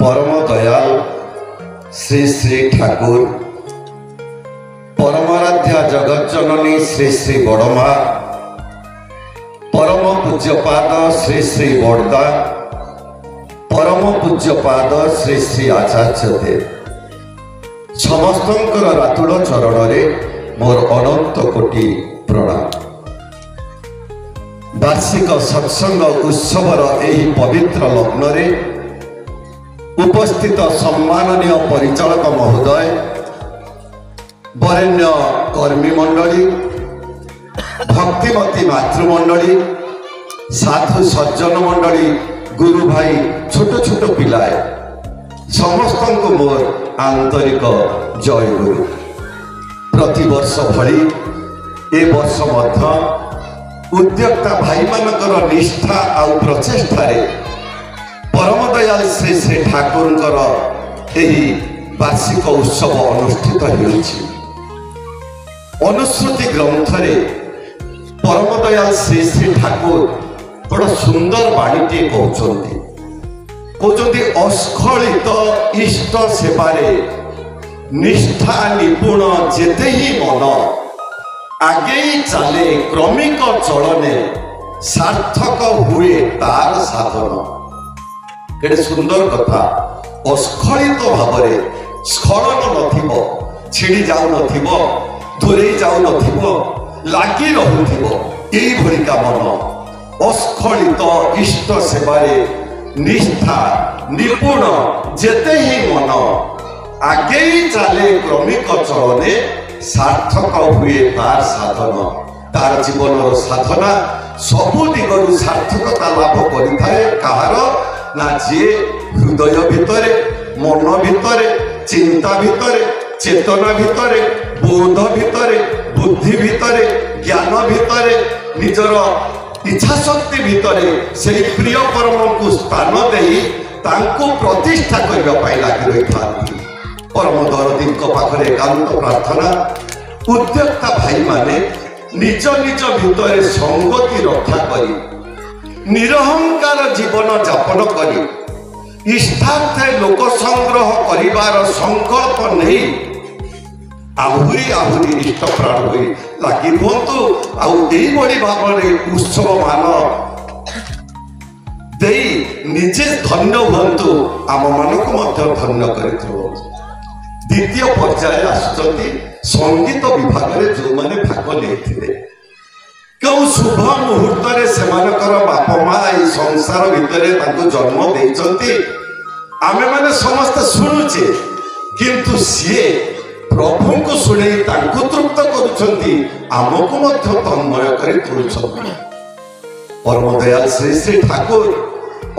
परम दयाल श्री श्री ठाकुर परमाराध्या जगत जननी श्री श्री बड़मा परम पूज्यपाद श्री श्री बड़दा परम पूज्यपाद श्री श्री आचार्य देव समस्तंकर रातुड़ चरण में मोर अनंत कोटि प्रणाम। वार्षिक सत्संग उत्सवर एही पवित्र लग्न रे उपस्थित सम्माननीय परिचालक महोदय, वरेण्य कर्मी मंडली, भक्तिमती मातृमंडली, साधु सज्जन मंडली, गुरु भाई, छोट छोट पिलाए समस्त को मोर आंतरिक जय गुरु। प्रति वर्ष भली ए वर्ष मध्य उद्योक्ता भाई मानकर निष्ठा आउ प्रचेष्टा परम दयाल श्री श्री ठाकुर वार्षिक उत्सव अनुष्ठित होउछि। अनुश्रुति ग्रंथ रे परम दयाल श्री श्री ठाकुर बड़ सुंदर बाणीटे कहते अस्खलित इष्ट सेवारे निष्ठा निपुण जेते ही मन आगे चले क्रमिक चलने सार्थक हुए तार साधन। केड़े सुंदर कथा। अस्खलित भावरे स्खलन नथिबो, छिड़ी जाउ नथिबो, दूरे जाउ नथिबो, लागी रहुथिबो एई भलिका मन अस्खलित इष्ट सेवारे निष्ठा निपुण जेते ही मन आगे चले क्रमिक चलने सार्थक हुए तार साधन। तार जीवन साधना सबु दिगरु सार्थकता लाभ करिथाए कहार ना जी हृदय भितर मन भितर चिंता भितर चेतना भितर बोध भितर बुद्धि भितर ज्ञान भितर निजर इच्छा शक्ति भितर से प्रिय परम को स्थान दे प्रतिष्ठा करने लगी रही था। परम दरदी पाखे एकांत प्रार्थना उद्योक्ता भाई माने निज निज भितर संगति रक्षा करी निरहंकार जीवन यापन करी इष्टार्थे लोक संग्रह करिवार संकल्प नहीं आहुरी आहुरी इष्ट प्राण हुई लगी रुहतु। आउरी भाव में उत्सव मान दे निजे धन्य हुंतु आम मान धन्य कर। द्वितीय पर्याय आसुचंती संगीत विभाग में जो मैंने भाग लेते क्यों शुभ मुहूर्त से बाप माँ संसार भितर जन्म देते आमे माने समस्त शुणुचे किंतु सी प्रभु को शुणे तृप्त करमको तन्मय कर तुलुछंती। परम दयाल श्री श्री ठाकुर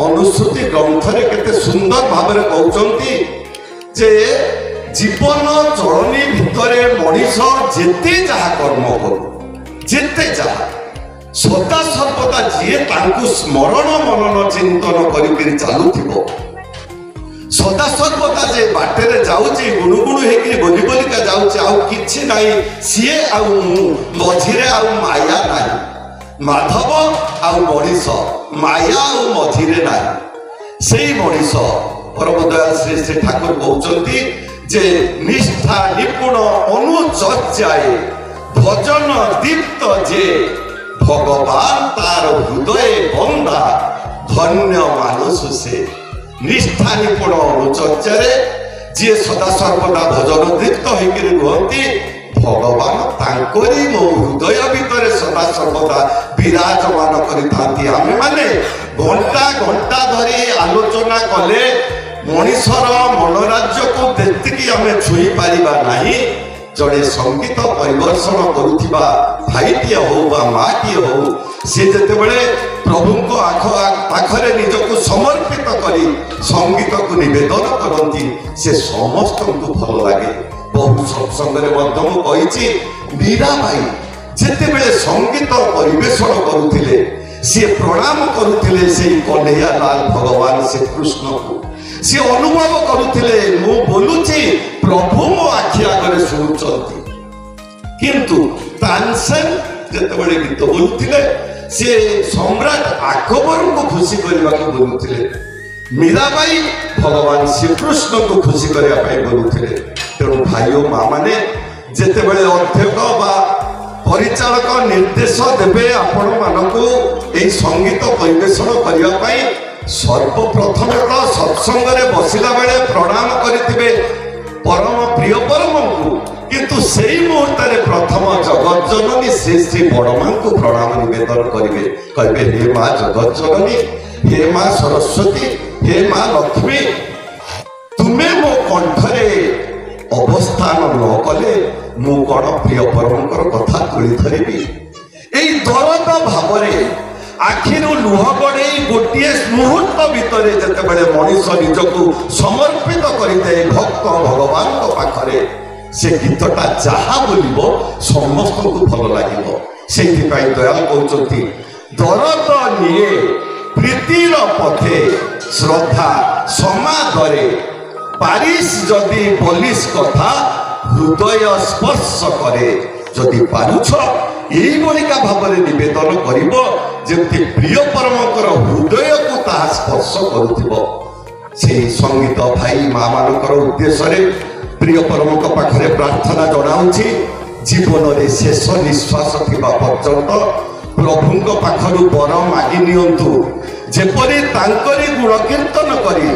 अनुश्रुति ग्रंथ रे केते सुंदर भाव में कहते जे जीवन चलनी भितर मनीष जेते जहा कर्म करू जेते जहा सदा सर्वदा जी स्मरण मनन चिंतन कर चलुथिबो सदा सर्वदा जे बाटे जाऊँगी गुणुगुणु होकर बोली बोलिका जाऊँगी आउ किछि नहीं सीए मझिरे माया नहीं माधव आउ मनीष माया आउ मझिरे नहीं से मनीष परम दयाल श्री श्री ठाकुर कहते जे निष्ठा निपुण अनुचर्याय भजन दीप्त जे भगवान तार हृदय बंधा धन्य मानुष से। निष्ठा निपुण अनुचर्य जी सदा सर्वदा भजन दीप्त होकर रुहती भगवान तांकरी मो हृदय भितर सदा सर्वदा विराजमान करिथांती। आमे माने घंटा घंटा धरी आलोचना कले मनीषर मनोराज्य को देखिकी आमे छुई पारिबा नाही। जड़े संगीत परिवर्षण करुवा भाईटे हो माटी हो सी जिते बड़े प्रभु को पाखरे निजक समर्पित करी संगीत को निवेदन करती से समस्त को भल लगे। बहु सत्संग कही मीरा भाई जिते बड़े संगीत परिवेषण करुले सी प्रणाम करुले से कन्हैया लाल भगवान से कृष्ण को सी अनुभव करुले मु बोलुची प्रभु मो आखि आगे शुणुंट किंतु तानसेन जिते बड़े गीत बोलुले सी सम्राट अकबर को खुशी करने बोलुले मीराबाई भगवान श्रीकृष्ण को खुशी करने बोलुले। तेणु भाई और माँ मैंने जिते बड़े अध्यक्ष बा परिचालक निर्देश देवे आपण मानक संगीत परिवेशन करने सर्वप्रथम सत्संग बसला बेले प्रणाम करेंगे परम प्रिय परम को, किंतु से मुहूर्त प्रथम जगत जननी श्री श्री बड़ माँ को प्रणाम निवेदन करेंगे, कहे हे माँ जगत जननी, हे माँ सरस्वती, हे माँ लक्ष्मी, तुम्हें मो कंठरे अवस्थान न कले मु कौन प्रिय परमकर कथा तुली धरबी। यही दरद भाव आखिर लुह गड़े गोटे मुहूर्त भितर जिते मनीष निजक समर्पित करते भक्त भगवान पाखरे से गीतटा जहा बोलिबो समस्त को भल लगे। से दयाल कहते दरद निये प्रीतिर पथे श्रद्धा समादरे पारिस जदि बलिस कथा हृदय स्पर्श करे। जदि पारुछ यहीका भाव नवेदन करमती प्रिय परमकर हृदय को ताहा स्पर्श कर संगीत भाई माँ मानकर उद्देश्य प्रिय परमक पाखरे प्रार्थना जनाऊँगी जीवन में शेष निश्वास थिबा पर्यंत प्रभु पाखरु वर मागि नियंतु जेपरि तांकरी गुण कीर्तन करी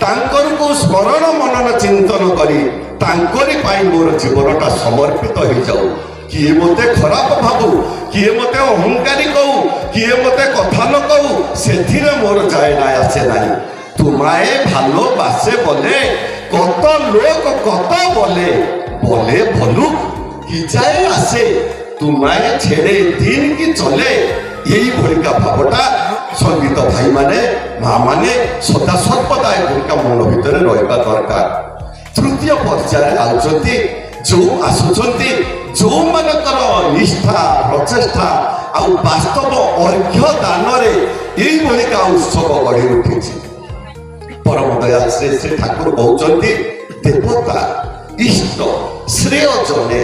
तांकर को स्मरण मनन चिंतन करी तांकरी पाई मोर जीवनटा समर्पित हो जाऊ। किए मते खराब भाबू, किए मते अहंकारी कहू, किए मते कथा न कहू, सेथिरे मोर जाए ना आसे नाही। तुमाए भालो बासे बोले कत लोक कत बोले बोले भलु कि जाए आसे तुमाए छेड़े दिन की चले। यही भूमिका भावटा संगीत भाई माने माँ माने सदा सर्वदा भूमिका मन भितर रहा दरकार। तृतीय पर्याय आउचंती जो आसुचंती जो मानकर निष्ठा प्रचेष्टा आ वास्तव अर्घ्य दान यही भूमिका उत्सव गढ़ी उठी। परम दयाल श्री श्री ठाकुर कहते देवता इष्ट श्रेय जने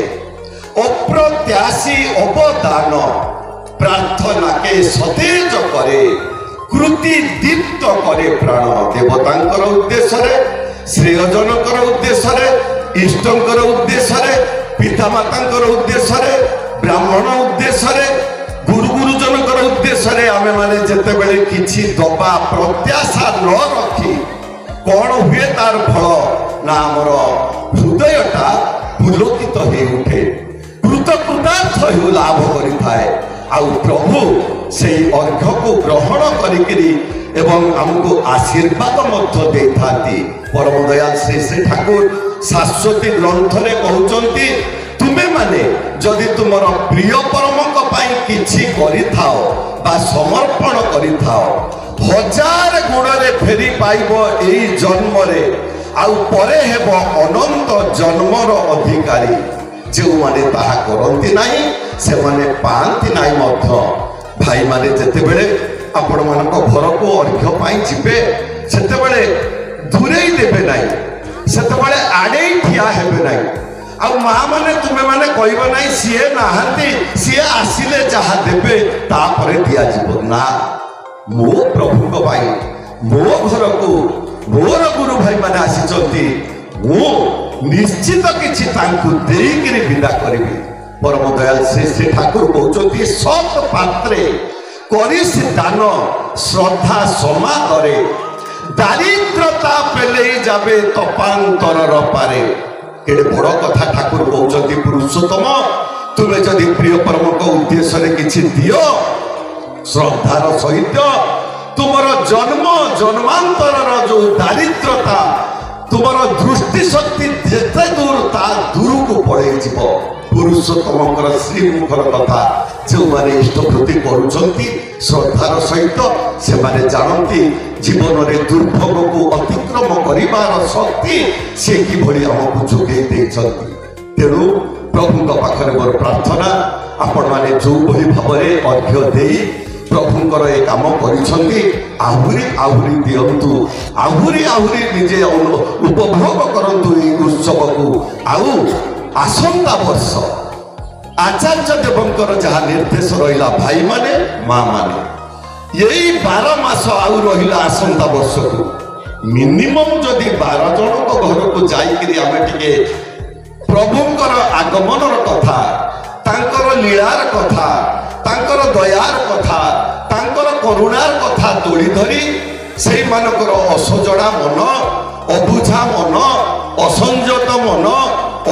अप्रत्याशी अवदान प्रार्थना के सतेज करे कृति दीप्त करे प्राण। देवतांकर उद्देश्य श्रेयजनकर उद्देश्य इष्टंकर उद्देश्य पितामातांकर उद्देश्य ब्राह्मण उद्देश्य गुरु गुरुजनकर उद्देश्य आमे माने जेते बेले किछि दबा प्रत्याशा न रखी कौन हुए तार फल ना आमर हृदयटा पुलकित हो उठे कृतकृतार्थ हो लाभ करिथाए। आउ प्रभु से अर्घ्य को ग्रहण करिकरी एवं हमको आशीर्वाद मध्य देथाती। परम दयाल श्री श्री ठाकुर शाश्वती ग्रंथ रे कहउचंती तुमे माने जदि तुमर प्रिय परमक पाई किछि करिथाओ बा समर्पण करिथाओ हजार गुणरे फेरी पाइबो एई जन्म रे आउ परे हेबो अनंत जन्मर अधिकारी। जो माने ताहा करंती नाही से माने पांती नाही मध्य। भाई माने जेते बेले आपण मानक घर को अर्घ्य पाई जिबे सेते बेले दूरे देबे नाही सेते बेले आडे ठिया हेबे नाही। आ माँ माने तुमे माने कहबो नाही सीए नाहंती सीए आसिले जहा देबे तापरे दिया जिवो ना। मो प्रभु को भाई मो घर को मोर गुरु भाई माने आसीचंती मो निश्चित किछि तांकु देइकरी विदा करिबी। परम दयाल श्री श्री ठाकुर कहउचंती सत पात्रे करिस दान श्रद्धा समादरे दारिद्रता पेले जाबे तपांतरर पारे। केडे बड़ कथा ठाकुर कहउचंती पुरुषोत्तम तुमे जदि प्रिय परम को उद्देश्य रे किछि दियो श्रद्धार सहित तुमर जन्म जन्मांतरर जो दारिद्रता तुमर दृष्टि शक्ति जेते दूर ता दूर को पड़े जीव। पुरुषोत्तम श्रीमुखर कथा जो माने इष्टभूति करुचंती श्रद्धार सहित से माने जानती जीवन रे दुर्भोग को अतिक्रम करिवार शक्ति से किभଳି हमको जोगे देछंती। तेणु प्रभु पाखरे मोर प्रार्थना आपण माने जो भली भाबरे अर्घ्य देई प्रभुंकर ए काम करिसंती आहुरी आहुरी दियंतु आहुरी आहुरी निजे उपभोग करंतु ए उत्सव को। आउ आसंता वर्ष आचार्य देवंकर जहाँ निर्देश रहिला भाई माने माँ माने यही 12 मास आउ रहिला आसंता वर्ष को मिनिमम जदि 12 जन घर को जाइकरी आमे टिके प्रभुंकर आगमनर कथा तांकर लीलार कथा तांकर दयार कथा तांकर करुणार कथा तोड़ी धरी से मानकर असजड़ा मन अबुझा मन असंजत मन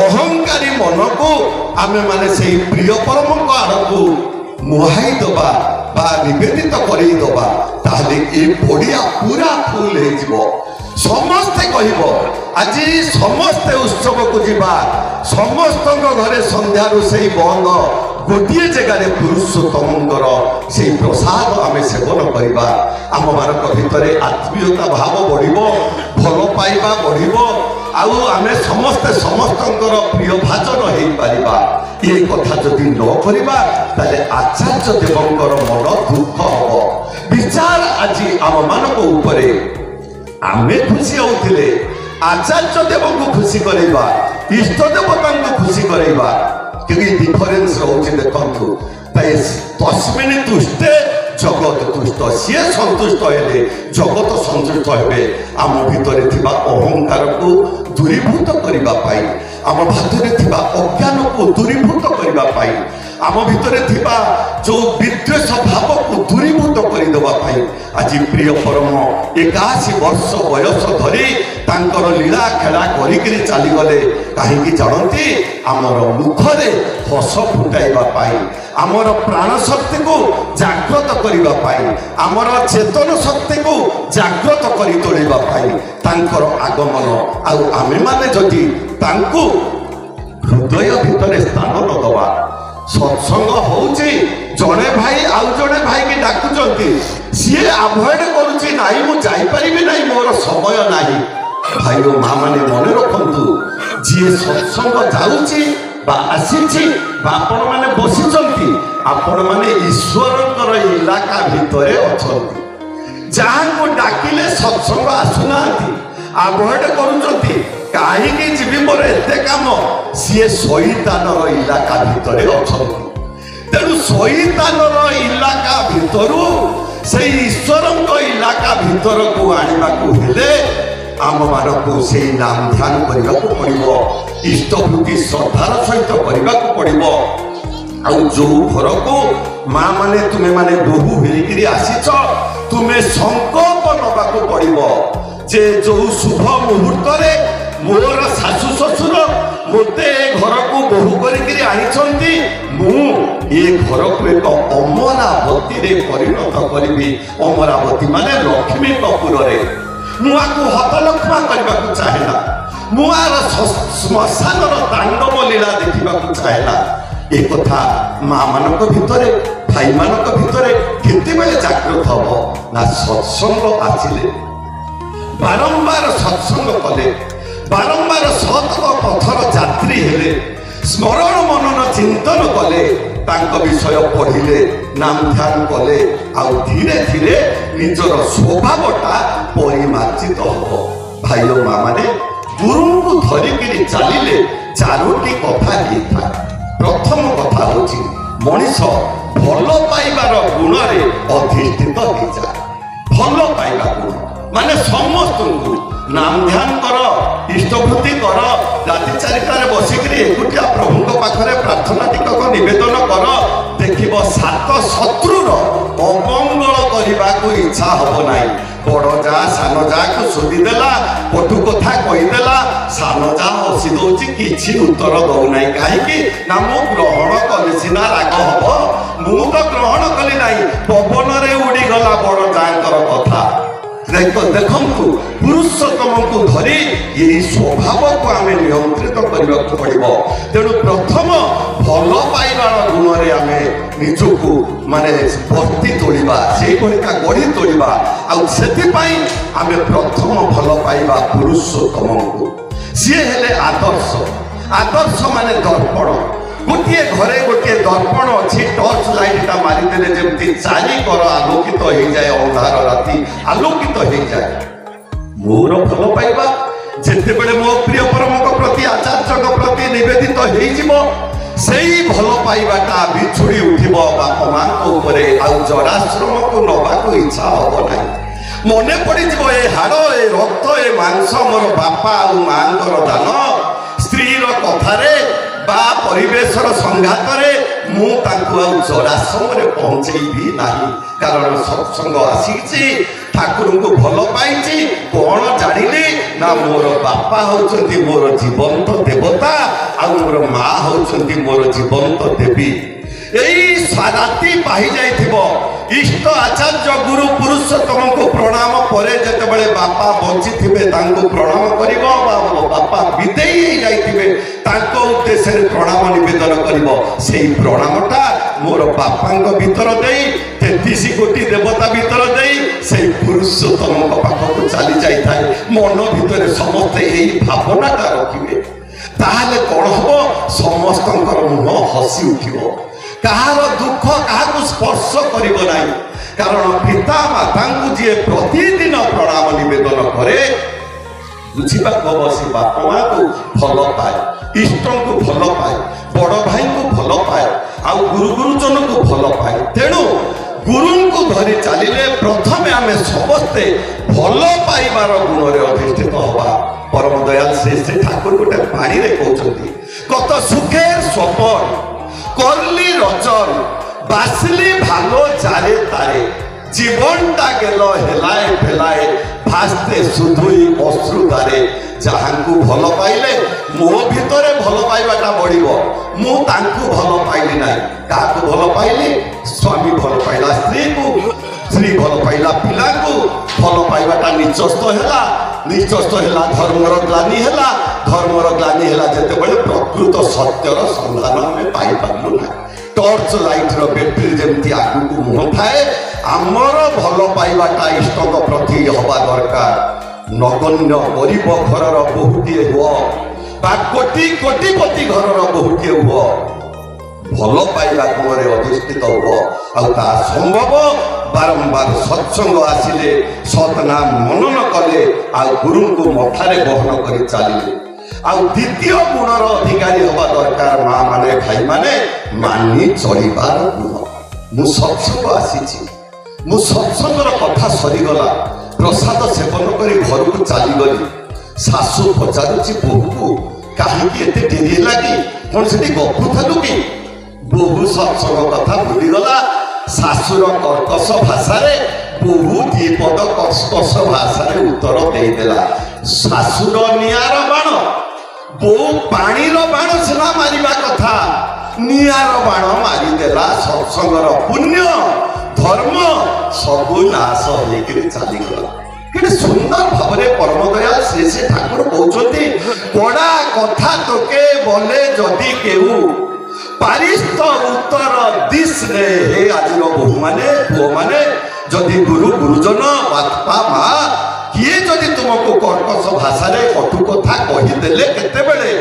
अहंकारी मन को आमे माने से प्रिय परम आड़ को मुहाई दबा बा निवेदित करई दबा ताहले ए पड़िया पूरा फुल हो जिवो समस्ते कहबो आज समस्ते उत्सव को जीवा समस्त घरे संध्या रोषे बंद गोटे जगार पुरुषोत्तमंकर से प्रसाद आम सेवन करवा आम मान भितर आत्मीयता भाव बढ़ो भल पाइबा बढ़ो आमे समस्ते समस्तंकर प्रिय भाजन हो पारिबा ये कथा जदि न करिबा ताले आचार्य देवंकर मन दुख हम विचार आज आम मानक उपरे आमे खुशी होते आचार्य देव को खुशी करवा इष्ट देवता को खुशी करवा क्योंकि डिफरेन्स रोचे देखु तस्मिन् तुष्टे जगत तुष्ट सी सन्तुष्ट हेले जगत सन्तुष्ट हे आम भितर थिबा अहंकार को दूरीभूत करने आम भितर थिबा अज्ञान को दूरीभूत करने आम भितर थिबा जो विद्वेष भाव को दूरीभूत करदे आज प्रिय परम 81 वर्ष बयस धरी तांकर लीला खेला करी चलीगले कहीं जानती आमर मुखरे हस फुटाइबा आमर प्राण शक्ति को जागृत करने आमर चेतन शक्ति को जागृत कर तोड़ापी तांकर आगमन आमे माने जदि तांको हृदय भितर स्थान न दवा सत्संग होउची जड़े भाई आउ जड़े भाई की डाकुचंती सी अवॉइड करुची नाही मु जाई परिबे नाही मोर समय नाही भाई ओ मां माने मने रखंतु जी सत्संग जाउची बा आसीची बा आपण माने बसिचंती आपण माने ईश्वरकर इलाका भितरे अछंती जहां को डाकिले सत्संग आसुनांती अवॉइड करुचंती कहीं जीवी मोर एते काम सी शैतानर इलाका भितर अछंती तेणु शैतानर इलाका भितरु से ईश्वर इलाका भितर को आनिबा को हेले आम मानक से नाम ध्यान करने को पड़ो इष्टभूति श्रद्धार सहित करने को पड़ो जो घर को माँ माने तुम्हें माने बोहू होकर आसीच तुम्हें संकल्प नवा को पड़ो जे जो शुभ मुहूर्त मोर शाशु ससुर मते घर को बोहू करी आनी ये घर को एक अमरावती रे परिणत करी अमरावती माने लक्ष्मी कपूर मुआ को हतलक्ष्मा करने को चाहेना मुआर श्मशान तांडव लीला देखा चाहेना एक कथा माँ मान भितर भाई मान भितर केते बेले जागृत हम ना सत्संग आसिले बारंबार सत्संग कले बारंबार सत पथर यात्री हेले स्मरण मनन चिंतन कले तांको विषय पढ़िले नाम ध्यान कले आउ धीरे धीरे निजर स्वभावटा परिमार्जित हो भाई माँ माने गुरु को धरिकी चलिले चारोटी कथा था प्रथम कथा होची मनीष भल पाइबार गुण रे अधिष्ठित हो जाए भल पाइबा गुण माने समस्त नाम ध्यान कर इष्टभूति कर राति 4टार बसिक एकुटिया प्रभु पाखरे प्रार्थना टिकक निवेदन कर देखिब 7 शत्रुर अमंगल करने को इच्छा हम ना बड़ जा सान जा को शोधीदेला पटु कथा कहीदेला सान जा हसी दौर कि उत्तर दौना कहीं ना मु ग्रहण कली सीना राग हम मु तो ग्रहण कली ना पवन रे उड़ीगला बड़ जाकर कथा देखु पुरुषोत्तम को धरी ये स्वभाव को आम नियंत्रित करने को पड़ो तेणु प्रथम भल पाइबार गुण रे आम निजक माने भर्ती तोड़ा से गढ़ी तोड़ा आम प्रथम भल पाइबा पुरुषोत्तम को सी हेले आदर्श आदर्श माने दर्पण गोटे घरे गोटे दर्पण अच्छी टर्च लाइटा मारिदेले जमी चारिकर आलोकित हो जाए अंधार राति आलोकित हो जाए मोर भल पाइबा जिते बड़े मो प्रिय परम प्रति आचार्य प्रति निवेदित हो भल पाइबाटा बिछुड़ी उठिब बाप माँ जराश्रम को नवा को इच्छा हम ना ମନେ ପଡ଼ିଯିବ ଏ ହାଡ଼ ଏ ରକ୍ତ ଏ ମାଂସ ମୋର ବାପା ଆଉ ମାଙ୍କର ଦାନ। ସ୍ତ୍ରୀର କଥାରେ ବା ପରିବେଶର ସଂଘାତରେ ମୁଁ ତାଙ୍କୁ ଆଉ ଜରା ସମୟରେ ପହଞ୍ଚେଇବି ନାହିଁ। କାରଣ ସତ୍ସଙ୍ଗ ଆସିଛି, ଠାକୁରଙ୍କୁ ଭଲ ପାଇଛି। କ'ଣ ଜାଣିଲି ନା ମୋର ବାପା ହେଉଛନ୍ତି ମୋର ଜୀବନ୍ତ ଦେବତା ଆଉ ମୋର ମା ହେଉଛନ୍ତି ମୋର ଜୀବନ୍ତ ଦେବୀ। ଏଇ ରାତି ପାହି ଯାଇଥିବ, ଇଷ୍ଟ ଆଚାର୍ଯ୍ୟ ଗୁରୁ ପୁରୁଷୋତ୍ତମଙ୍କୁ ପ୍ରଣାମ ପରେ ଯେତେବେଳେ ବାପା ବଞ୍ଚିଥିବେ ତାଙ୍କୁ ପ୍ରଣାମ କରିବ, ବା ବାପା ବିଦେଇ ହେଇଯାଇଥିବେ ତାଙ୍କ ଉଦ୍ଦେଶ୍ୟରେ ପ୍ରଣାମ ନିବେଦନ କରିବ। ସେଇ ପ୍ରଣାମଟା ମୋର ବାପାଙ୍କ ଭିତର ଦେଇ 33 କୋଟି ଦେବତା ଭିତର ଦେଇ ସେଇ ପୁରୁଷୋତ୍ତମଙ୍କ ପାଖକୁ ଚାଲି ଯାଇଥାଏ। ମନ ଭିତରେ ସମସ୍ତେ ଏଇ ଭାବନାଟା ରଖିବେ, ତାହେଲେ କ'ଣ ହବ? ସମସ୍ତଙ୍କର ମୁହଁ ହସି ଉଠିବ, କାହାର ଦୁଃଖ କାହାକୁ ସ୍ପର୍ଶ କରିବ ନାହିଁ। କାରଣ ପିତା ମାତାଙ୍କୁ ଯିଏ ପ୍ରତିଦିନ ପ୍ରଣାମ ନିବେଦନ କରେ, ବୁଝିବାକୁ ହବ ସେ ବାପା ମାଆଙ୍କୁ ଭଲ ପାଏ, ଇଷ୍ଟଙ୍କୁ ଭଲ ପାଏ, ବଡ଼ ଭାଇଙ୍କୁ ଭଲ ପାଏ, ଆଉ ଗୁରୁ ଗୁରୁଜନଙ୍କୁ ଭଲ ପାଏ। ତେଣୁ ଗୁରୁଙ୍କୁ ଧରି ଚାଲିଲେ ପ୍ରଥମେ ଆମେ ସମସ୍ତେ ଭଲ ପାଇବାର ଗୁଣରେ ଅଧିଷ୍ଠିତ ହବା। ପରମ ଦୟାଲ ଶ୍ରୀ ଶ୍ରୀ ଠାକୁର ଗୋଟେ ବାଣୀରେ କହୁଛନ୍ତି, কত সুখের স্বপন করলি রচন বাসলি ভালো যারে তারে জীবনটা গেল হেলায় ফেলায় ভাসতে শুধুই অশ্রুধারে। যাহাଙ୍କୁ ଭଲ ପାଇଲେ ମୋ ଭିତରେ ଭଲ ପାଇବାଟା ବଢିବ। ମୁଁ ତାଙ୍କୁ ଭଲ ପାଇଲି ନାହିଁ, କାହାକୁ ଭଲ ପାଇଲି? ସ୍ୱାମୀ ଭଲ ପାଇଲା ସ୍ତ୍ରୀକୁ, ସ୍ତ୍ରୀ ଭଲ ପାଇଲା ପିଲାକୁ। ଭଲ ପାଇବାଟା ନିଚସ୍ତ ହେଲା, ନିଚସ୍ତ ହେଲା ଧର୍ମର ଗ୍ଲାନି ହେଲା, ଧର୍ମର ଗ୍ଲାନି ହେଲା ଯେତେବେଳେ ପ୍ରକୃତ ସତ୍ୟର ସନ୍ଧାନ ଆମେ ପାଇପାରିଲୁ ନାହିଁ। ଟର୍ଚ୍ଚ ଲାଇଟ୍ର ବ୍ୟାଟେରୀ ଯେମିତି ଆଗକୁ ମୁହଁ ଥାଏ, ଆମର ଭଲ ପାଇବାଟା ଇଷ୍ଟଙ୍କ ପ୍ରତି ହେବା ଦରକାର। ନଗଣ୍ୟ ଗରିବ ଘରର ବୋହୂଟିଏ ହୁଅ ବା କୋଟି କୋଟିପତି ଘରର ବୋହୂଟିଏ ହୁଅ, ଭଲ ପାଇବା ଗୁଣରେ ଅଧିଷ୍ଠିତ ହୁଅ। ଆଉ ତାହା ସମ୍ଭବ ବାରମ୍ବାର ସତ୍ସଙ୍ଗ ଆସିଲେ, ସତନାମ ମନନ କଲେ, ଆଉ ଗୁରୁଙ୍କୁ ମଥାରେ ବହନ କରି ଚାଲିଲେ। ଆଉ ଦ୍ୱିତୀୟ ଗୁଣର ଅଧିକାରୀ ହେବା ଦରକାର ମା ମାନେ ଭାଇମାନେ, ମାନି ଚଳିବାର ଗୁଣ। ମୁଁ ସତ୍ସଙ୍ଗ ଆସିଛି, ମୁଁ ସତ୍ସଙ୍ଗର କଥା ସରିଗଲା, ପ୍ରସାଦ ସେବନ କରି ଘରକୁ ଚାଲିଗଲି। ଶାଶୁ ପଚାରୁଛି ବୋହୂକୁ, କାହିଁକି ଏତେ ଡେରି ହେଲା କି? କ'ଣ ସେଠି ଗପୁଥିଲୁ କି? ବୋହୂ ସତ୍ସଙ୍ଗ କଥା ଭୁଲିଗଲା। ଶାଶୁର କର୍କଶ ଭାଷାରେ ବୋହୂ ଦ୍ୱିପଦ କର୍କଶ ଭାଷାରେ ଉତ୍ତର ଦେଇଦେଲା। ଶାଶୁର ନିଆର ବାଣ, ବୋହୂ ପାଣିର ବାଣ ସିନା ମାରିବା କଥା, ନିଆର ବାଣ ମାରିଦେଲା। ସତ୍ସଙ୍ଗର ପୁଣ୍ୟ ଧର୍ମ ସବୁ ନାଶ ହେଇକରି ଚାଲିଗଲା। କେତେ ସୁନ୍ଦର ଭାବରେ ପରମ ଦୟାଲ ଶ୍ରୀ ଶ୍ରୀ ଠାକୁର କହୁଛନ୍ତି, କଡ଼ା କଥା ତୋକେ ବଲେ ଯଦି କେଉ ପାରିସ୍ତ ଉତ୍ତର ଦିଶରେ। ହେ ଆଜିର ବୋହୂମାନେ ପୁଅମାନେ, ଯଦି ଗୁରୁ ଗୁରୁଜନ ବାପା ମା କିଏ ଯଦି ତୁମକୁ କର୍କଶ ଭାଷାରେ କଟୁ କଥା କହିଦେଲେ, କେତେବେଳେ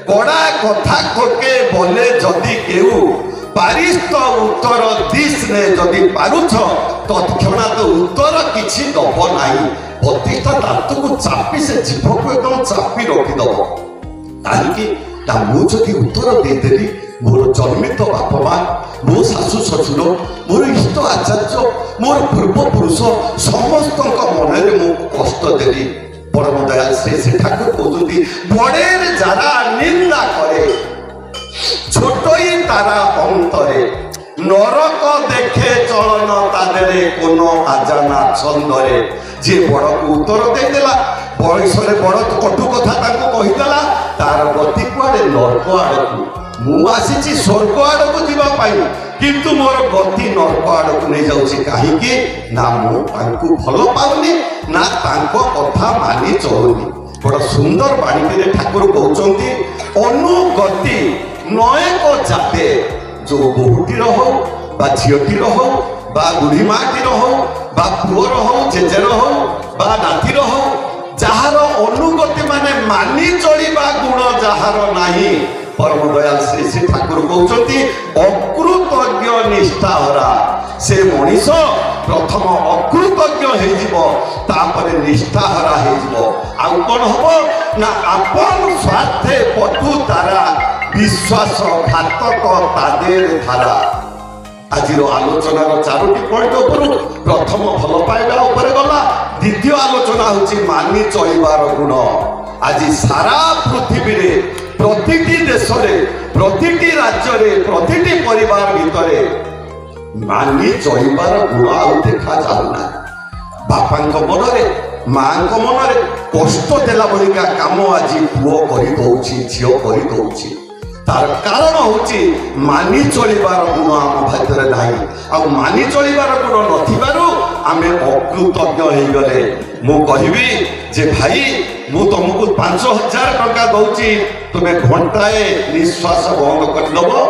କଡ଼ା କଥା ତୋକେ ବଲେ ଯଦି କେଉ ପାରିସ୍ତ ଉତ୍ତର ଦିଶରେ, ଯଦି ପାରୁଛ ତତ୍କ୍ଷଣାତ ଉତ୍ତର କିଛି ଦବ ନାହିଁ। ପ୍ରତିଷ୍ଠା ଦାନ୍ତକୁ ଚାପି ସେ ଜିଭକୁ ଏକଦମ ଚାପି ରଖିଦବ। କାହିଁକି ନା ମୁଁ ଯଦି ଉତ୍ତର ଦେଇଦେଲି, ମୋର ଜନ୍ମିତ ବାପା ମା, ମୋ ଶାଶୁ ଶ୍ୱଶୁର, ମୋର ଇଷ୍ଟ ଆଚାର୍ଯ୍ୟ, ମୋର ପୂର୍ବପୁରୁଷ ସମସ୍ତଙ୍କ ମନରେ ମୁଁ କଷ୍ଟ ଦେଲି। ପରମ ଦୟାଲ ଶ୍ରୀ ଶ୍ରୀ ଠାକୁର କହୁଛନ୍ତି, ବଡେর যারা নিন্দা করে ছোটই তারা অন্তরে নরক দেখে চলন তাদের কোন আজানা ছন্দরে। যে বড়କୁ উত্তর ଦେଇଦେଲା, ବୟସରେ ବଡ଼ କଟୁ କଥା ତାଙ୍କୁ କହିଦେଲା, ତାର ଗତି କୁଆଡ଼େ? ନର୍କ ଆଡ଼କୁ। ମୁଁ ଆସିଛି ସ୍ୱର୍ଗ ଆଡ଼କୁ ଯିବା ପାଇଁ, କିନ୍ତୁ ମୋର ଗତି ନର୍କ ଆଡ଼କୁ ନେଇଯାଉଛି। କାହିଁକି ନା ମୁଁ ତାଙ୍କୁ ଭଲ ପାଉନି, ନା ତାଙ୍କ କଥା ମାନି ଚଳୁନି। ବଡ଼ ସୁନ୍ଦର ବାଣୀଟିରେ ଠାକୁର କହୁଛନ୍ତି, ଅନୁଗତି ନଏକ ଜାତେ। ଯୋଉ ବୋହୂଟିର ହଉ ବା ଝିଅଟିର ହଉ ବା ବୁଢ଼ୀ ମାଟିର ହଉ ବା ପୁଅର ହଉ ଜେଜେର ହଉ ବା ନାତିର ହଉ, ଯାହାର ଅନୁଗତି ମାନେ ମାନି ଚଳିବା ଗୁଣ ଯାହାର ନାହିଁ, ପରମ ଦୟାଲ ଶ୍ରୀ ଶ୍ରୀ ଠାକୁର କହୁଛନ୍ତି ଅକୃତଜ୍ଞ ନିଷ୍ଠାହରା। ସେ ମଣିଷ ପ୍ରଥମ ଅକୃତଜ୍ଞ ହେଇଯିବ, ତାପରେ ନିଷ୍ଠାହରା ହେଇଯିବ। ଆଉ କ'ଣ ହବ ନା আপন স্বার্থে পটু তারা বিশ্বাস ঘাতক তাদের ধারা। आजिर आलोचनार 4टी पॉइंट उपरु प्रथम भल पाइबा उपरे गला द्वितीय आलोचना होची मानि चलिबार गुण। आज सारा पृथ्वी रे प्रतिटी देश रे प्रतिटी राज्य रे प्रतिटी परिवार भितरे मानि चलिबार गुण आउ देखा जाउना। बापांक मनरे मांक मनरे कष्ट देला बलिका काम आज पुओ करि दउची झियो करि दउची। तार कारण होची मानि चलिबार गुण आम भितरे नाही। आ मानि चलिबार गुण नथिबारु आमे अकृतज्ञ होई गले। मु कहिबी जे भाई मु तुमको 5000 टका दउची तुमे घंटाए निश्वास बंद कर दबो।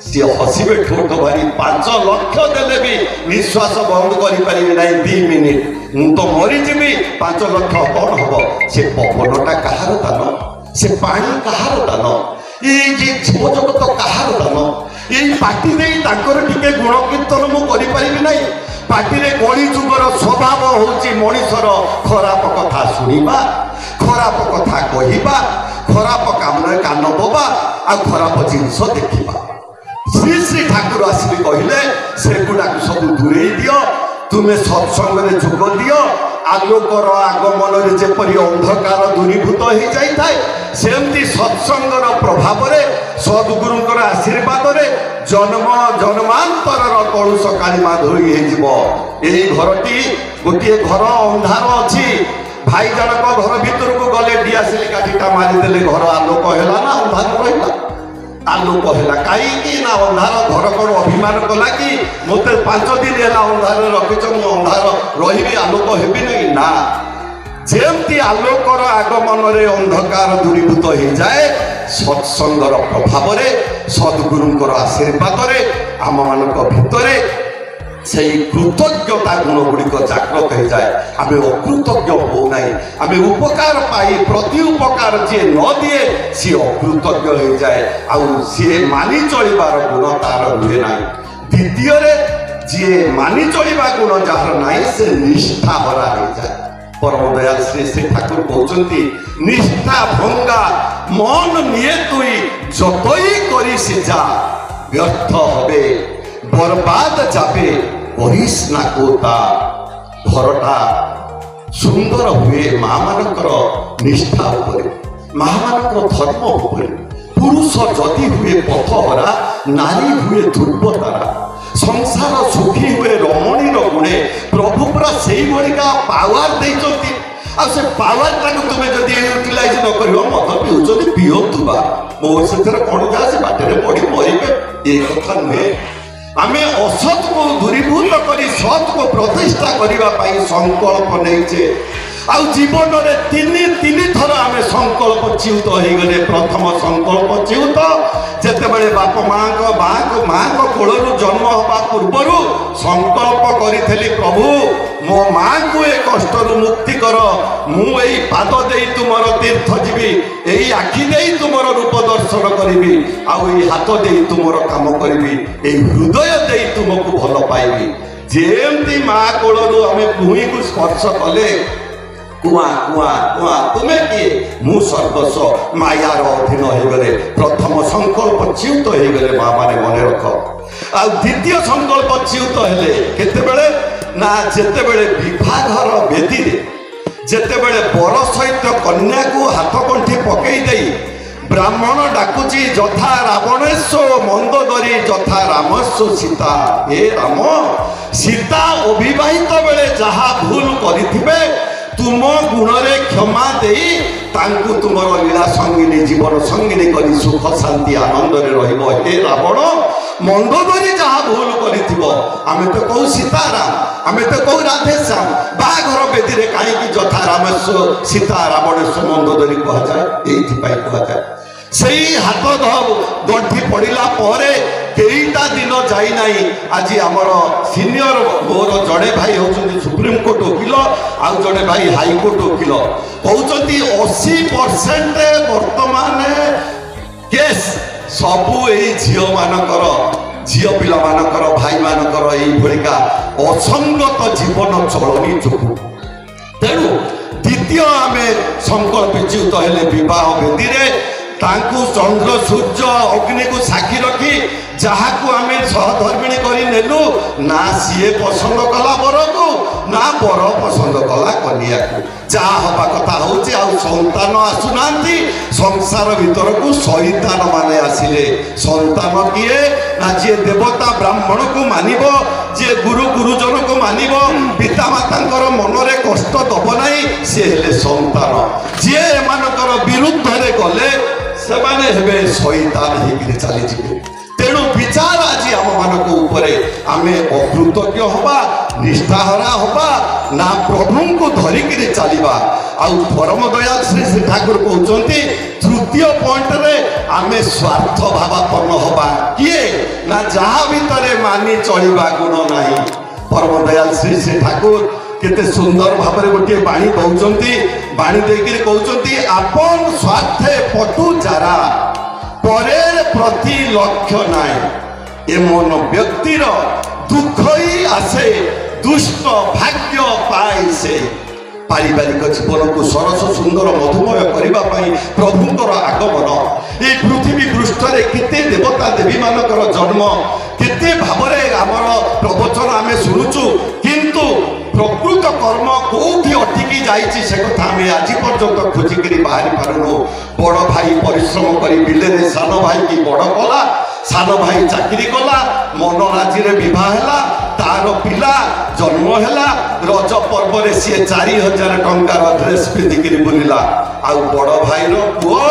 सी हसिबे ठोठ भारी 5 लाख देले भी निश्वास बंद करि परिबे नाही 2 मिनिट मु तो मरि जिबी। 5 लाख कोन हबो? से पवनटा कहार दान, से पानी कहार दान, ये जगत कहार दान? ये पार्टी दे टिके गुण कीर्तन मु करि परिबे नाही। पार्टी रे कली जुगर स्वभाव होची मनिषर खराब कथा सुनिबा, खराब कथा कहिबा, खराब काम रे कान दबा आ खराब जिंस देखिबा। श्री श्री ठाकुर आसी कहले से गुडा सब दूरे दियो, तुमे सत्संग रे जोग दियो। आलोकर आगमन रे जेपरि अंधकार दूरीभूत हो जाई थाए सेमती सत्संगर प्रभाव रे सद्गुरुंकर आशीर्वाद रे जन्म जन्मांतर कलुष कालिमा धोई हे जीवो। एई घरटी गोटे घर अंधार अछि। भाई जनक घर भीतर को गले डियासिल काठीटा मारी देले घर आलोक हैला ना अंधार रहिला? आलोक हैला काई ना अंधार घर को अभिमान कला कि मते 5 दिन हैला अंधार रखिछ मु अंधार रहिबी आलोक हेबी नहीं ना। जेमती आलोकर आगमन रे अंधकार दूरीभूत हो जाए सत्संगर प्रभाव रे सद्गुरुंकर आशीर्वाद रे आम मानक भितरे से कृतज्ञता गुण गुड़िक जागृत हो जाए। आम अकृतज्ञ हो ना। आम उपकार पाई प्रति उपकार जी न दिए सी अकृतज्ञ हो जाए। सी मानि चलिबार गुण तार रुहे ना। द्वितीय जी मानि चलिबा गुण जार ना से निष्ठा हरा हो जाए। परम दयाल श्री श्री ठाकुर कहते निष्ठा भंगा मन निये तुई जतई करी सिजा व्यर्थ हबे बर्बाद जाबे करिस ना कोता। घरटा सुंदर हुए माँ मानकर निष्ठा उपरे, माँ मानकर धर्म उपरे। पुरुष जदि हुए पथहरा नारी हुए ध्रुवतारा। संसार सुखी हुए रमणीर गुणे प्रभु पूरा से भलिका पावर देइछंती। आ से पावर ताको तुमे जदि यूटिलाइज न करियो मत पिउछंती पियोतुबा मोर सेथर कोन जा से बाटरे पड़ी मरिबे ए कथा नुहे। आमे असत को दूरीभूत करी सत को प्रतिष्ठा करिबा पई संकल्प नैचे। आ जीवन रे तीन थर आमे संकल्प चिउत हो गले। प्रथम संकल्प चिउत जेते बेले बाप माँ को कोलरु जन्म हवा पूर्वरु संकल्प करिथली प्रभु मो माँ को ए कष्टरु मुक्ति कर। मु एई पाद देई तुमर तीर्थ जीवी, एई आखि देई तुमर रूप दर्शन करिवि, आउ एई हाथ देई तुमर काम करिवि, एई हृदय देई तुमको भल पाइबि। जेमती माँ कोलरु आमे भूमि को स्पर्श कले कुआ कुआ कुआ तुमे किए मु सर्वस्व मायार अधीन हो गले। प्रथम संकल्प चिउत हो गले माँ माने मन रख। आ द्वितीय संकल्प चिउत हेले केतेबेले ना जेतेबेले विवाहर बेदी रे जेतेबेले बर सहित कन्या को हाथ कंठी पकई देई ब्राह्मण डाकुची जथा रावणेश्व मंदोदरी जथा रामस्व सीता। हे राम सीता अविवाहित बेले जहा भूल करिथिबे तुम गुण रे क्षमा देई तांकु तुमर लीला संगिनी जीवन संगिनी करी सुख शांति आनंद रे रहिबो। हे रावण मंदोदरी जहा भूल करिथिबो आमे तो कहू सीताराम, आमे तो कहू राधेश्याम। बाघर बेदी रे काई कि जथा रामेश्वर सीता रावणेश्वर मंदोदरी कहा जाए एथि पाई कहा जाए। सेई हाथ गंठी पड़िला परे केईटा दिन जाई नाही। आज आमर सीनियर मोर जड़े भाई होचंती सुप्रीम कोर्ट वकील आउ जड़े भाई हाई कोर्ट वकील कहउचंती 80% वर्तमान केस सबु एई झियो मानकर झियो पिला मानकर भाई मानकर एई भलिका असंगत जीवन चलनी जोगु। तेणु द्वितीय आमे संकल्प चिउत हेले विवाह बेदी रे तांकु चंद्र सूर्य अग्नि को साक्षी रखी जहाँ को आम सहधर्मिणी कर नेलु ना सीए पसंद कला बर को ना बर पसंद कला कनिया को जहाँ हवा कथा हूँ संतान आसुना संसार भीतर को शैतान माने आसिले संतान किए ना जी देवता ब्राह्मण को मानिब जी गुरु गुरुजन को मानिब पिता माता मनरे कष्ट दब ना सी हेले संतान जी एमानकर विरुद्ध रे गले से माने हेबे शैतान होकर चली तेणु विचार आज आम मानक ऊपर आमे अकृतज्ञ हवा निष्ठाहरा हवा ना प्रभु को धरिकी चलवा आउ परम दयाल श्री श्री ठाकुर कहते तृतीय पॉइंट रे आमे स्वार्थ भावापन्न हवा किए ना जहाँ भितर मानि चलवा गुण नहीं परम दयाल श्री श्री ठाकुर केते सुंदर भाव गोटे बाणी दौरान बाणी देकर कहते आपन स्वार्थे पटु जारा परेर प्रति लक्ष्य नाई एमन व्यक्तिर दुख ही आसे दुष्ट भाग्य पाए से पारिवारिक जीवन को सरस सुंदर मधुमय करने प्रभुंर आगमन ये पृथ्वी पृष्ठ केते देवता देवी मानकर जन्म केते भावरे आमर प्रवचन आम शुणुचु किंतु प्रकृत कर्म कौटी अटकी जाइए से कथा आम आज पर्यंत खोजिकी बाहरी पारुनु बड़ भाई परिश्रम कर बिले सान भाई की बड़ कला सान भाई चाकरी कला मन राजी बहा तार पिला जन्म है रज पर्व सी 4000 टंकार ड्रेस पिंधिकी बुलला आउ बड़ भाई पुओ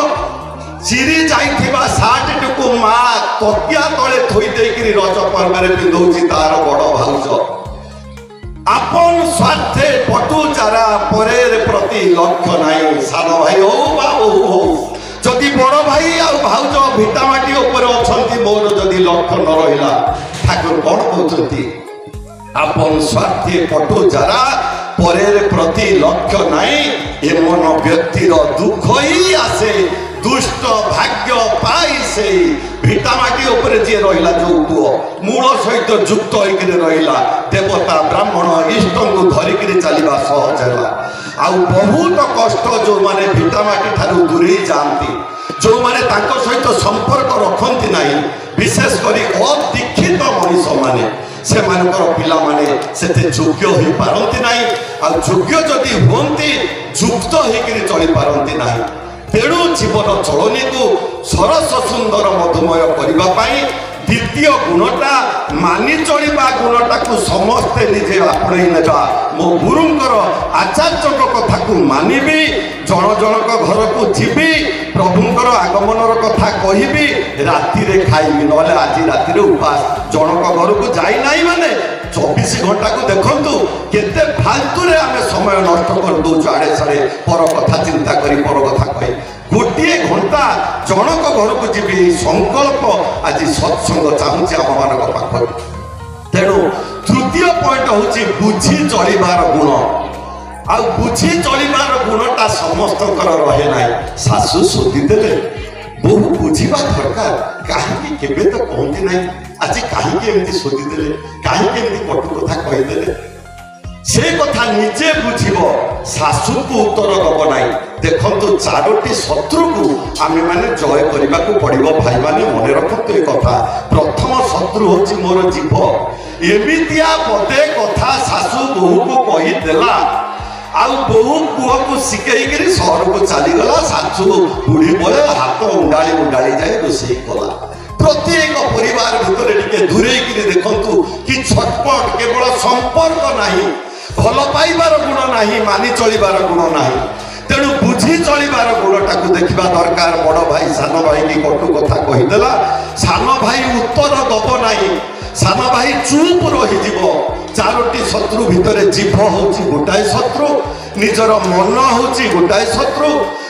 चिरी जाइथिबा सार्ट टुकु माँ तकिया तले थोई देकी रज पर्व पिंधौची तार बड़ भाउज आपन स्वार्थे पटु चारा परेर प्रति लक्ष्य नाई सान भाई हो जदि बड़ भाई आ भाउज भिटामाटी ऊपर अच्छा मोर जदि लक्ष्य न रहा ठाकुर कौन कहते आपन स्वार्थे पटु चारा परेर प्रति लक्ष्य नाई एमन व्यक्तिर दुख ही आसे दुष्ट भाग्य पाई से भिटामाटी ऊपर जी रहा जो पुओ मूल सहित युक्त होकर रहा देवता ब्राह्मण इष्ट को धरिकी चलवा सहज है आउ बहुत कष्ट जो माने भिटामाटी ठारू दूरे जाती जो माने तांको सहित संपर्क रखती नहीं विशेषकर अदीक्षित मनीष माने से मानकर पिला माने सेते योग्य हो पारती नहीं आ योग्य जदि होती युक्त होकर चली पारती नहीं तेणु जीवन चलनी को सरस सुंदर मधुमय करने द्वितीय गुणटा मानि चलवा गुणटा को समस्ते निजे आपणे नेबा मो गुरुंकर आचार्य कथा को मानिबी जन जनक घर को जीवी प्रभुंकर आगमनर कथा कहबी राति रे खाइबी नले आज राति रे उपास जनक घर को जाई नाही माने 24 घंटा को देखंतु केते फालतू रे आमे समय नष्ट कर दो आड़े साड़े पर कथा चिंता करी पर कथा कही गोटे घंटा जनक घर को जीवी संकल्प आज सत्संग चाहूँगी आम मान पाख तेणु तृतीय पॉइंट हूँ बुझी चलबार गुण आ बुझी चलबार गुणटा समस्त रहे ना शाशु शोधीदे बहु बुझा दरकार कहीं केवे तो कहती ना आज कहीं शोधीदे कहीं कटु कथा कहीदे से कथा निजे बुझब शाशु को उत्तर दब ना देखो चारोटी शत्रु को आम मैंने जय करने को पड़ो भाई मैंने मन रखते कथा प्रथम शत्रु हूँ मोर जीव एमतिया पदे कथा शाशु बोहू को कहीदेला आउ बोहू पुओ को शिखेक सहर को चलीगला शाशु बुढ़ी बड़े हाथ उंडाली उंडाली जाए रोषे कला प्रत्येक परिवार भितर दूरे देखु कि छटपट केवल संपर्क नहीं भल पाइबार गुण नहीं मानि चलबार गुण नहीं तेणु बुझी चलबार गुणटा को देखा दरकार बड़ भाई सान भाई की कटु कथा कहीदेला सान भाई उत्तर दब नहीं सान भाई चुप रही चारोटी शत्रु भितर जीभ हूँ गोटाए शत्रु निजर मन हूँ गोटाए शत्रु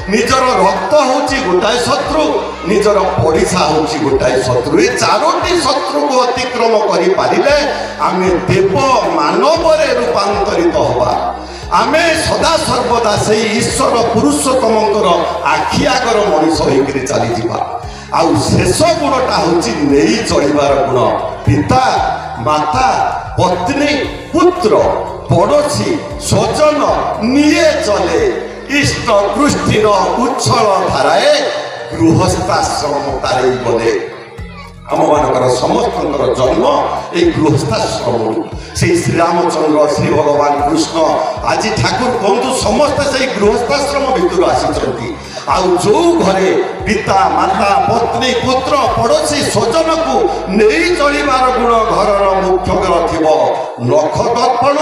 निजर रक्त हूँ गोटाए शत्रु निजर पड़िशा हूँ गोटाए शत्रु ये चारोटी शत्रु को अतिक्रम करें आम देव मानव रूपांतरित हवा आमे सदा सर्वदा से ईश्वर पुरुषोत्तम आखि आगर मनीष होकर चली आउ शेष गुणटा हूँ नहीं चलबार गुण पिता माता पत्नी पुत्र पड़ोशी स्वजन निये चले इष्ट कृष्टिर उच्छल धाराए ଗୃହସ୍ଥାଶ୍ରମ ତାରେଇ ବଲେ आम मानकर समस्त जन्म ये गृहस्थाश्रम से श्रीरामचंद्र श्री भगवान कृष्ण आज ठाकुर कहतु समस्ते से गृहस्थाश्रम भितर आसी जो घरे पिता माता पत्नी पुत्र पड़ोशी स्वजन को नहीं चलबार गुण घर मुख्य थी नख दर्पण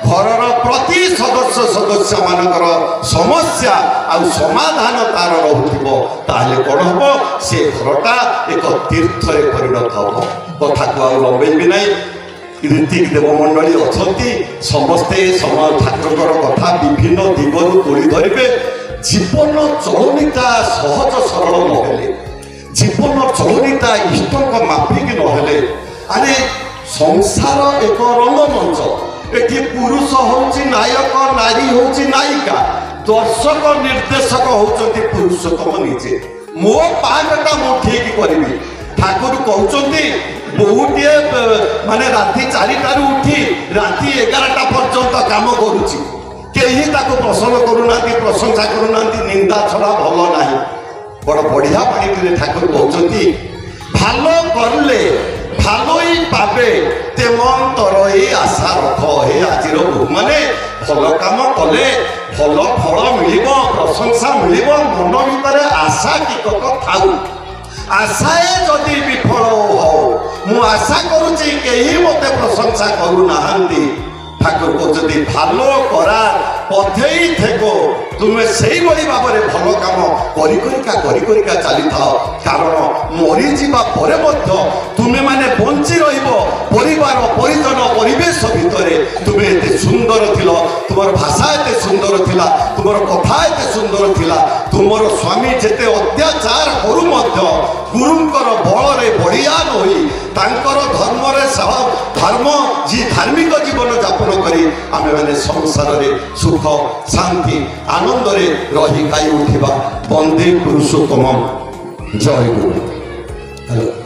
घर प्रति सदस्य सदस्य मानकर समस्या आ समाधान तार रोले कौन हम से घरटा एक तीर्थ परिणत हम कथा को लंबेबी ना ऋतिक देवमंडली अच्छा समस्ते ठाकुर कथा विभिन्न दिगरू तोड़ी धरवे जीवन चलनीटा सहज सरल नहेले जीवन चलनीटा इष्ट माफिक नहेले अरे संसार एक रंगमंच एटी पुरुष होची नायक नारी होची नायिका दर्शक निर्देशक होचंती पुरुषोत्तम निजे मो पागटा मो ठीक करी ठाकुर कहते बहुटे माने राति 4टार उठी राति 11टा पर्यंत काम करुची केही ताको प्रसन्न करूना प्रशंसा करूना निंदा छड़ा भल ना बड़ बढ़िया पानी ठाकुर कहते भालो करले भालोई पाबे तेमन तर आशा रख हे आज माने भल काम कले भल फल मिल प्रशंसा मिल मन भीतर आशा टिकक थाऊ आशाए जदि विफल हो मु आशा करुच्ची कहीं मत प्रशंसा करूना ठाकुर कहते भालो करा पथेई थेको तुम्हें से भाव में भल कम करिका चली था कारण मरीजा तुम्हें माने बंची परिवार परिजन परिवेश भितर तुम्हें एत सुंदर थिल तुम भाषा एत सुंदर थिला तुम कथा एत सुंदर थिला तुम स्वामी जेते अत्याचार करू गुरुंकर बल बढ़ियान होई तांकर धर्म धर्म जी धार्मिक जीवन यापन करी आमे माने संसार रे सुख शांति आनंद रे रही गाई उठिबा वंदे पुरुषोत्तम जय गुरु।